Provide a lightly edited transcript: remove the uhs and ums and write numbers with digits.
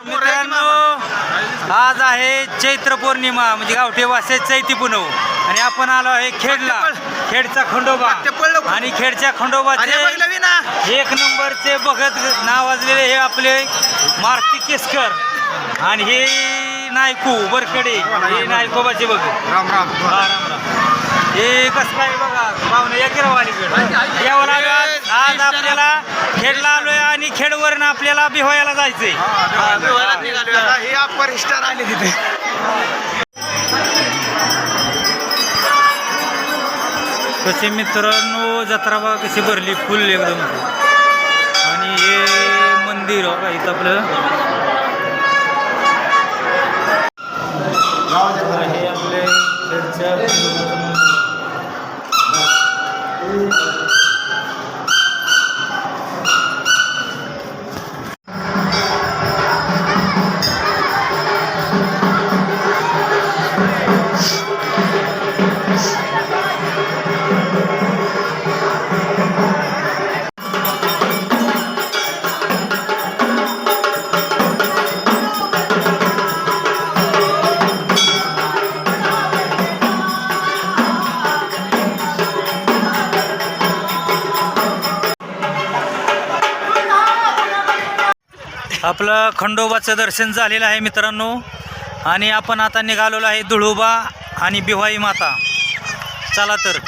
मित्रांनो, आज आहे चैत्र पौर्णिमा म्हणजे गावठी भाषेत चैती पुनव आणि आपण आलो आहे खेडला. खेडचा खंडोबा आणि खेडच्या खंडोबाचे एक नंबरचे बघत नावाजलेले हे आपले मारुती केसकर आणि हे नायकू बरकडे, हे नायकोबाचे बघ. राम राम. हा राम राम. हे कसं काय बघा पाहुणे या गिरवालीकडे यावं लागलं. आज आपल्याला खेडला आलोय आणि खेडवरनं आपल्याला बिहोयाला जायचंय. हे अप्पर स्टार आले तिथे. कसे मित्रांनो जत्रा बघा कशी भरली फुल एकदम. आणि हे मंदिर हो का इथं आपलं हे आपले खेडच्या आपलं खंडोबाचं दर्शन झालेलं आहे मित्रांनो. आणि आपण आता निघालेलो आहे धुळोबा आणि बिव्हाई माता. चला तर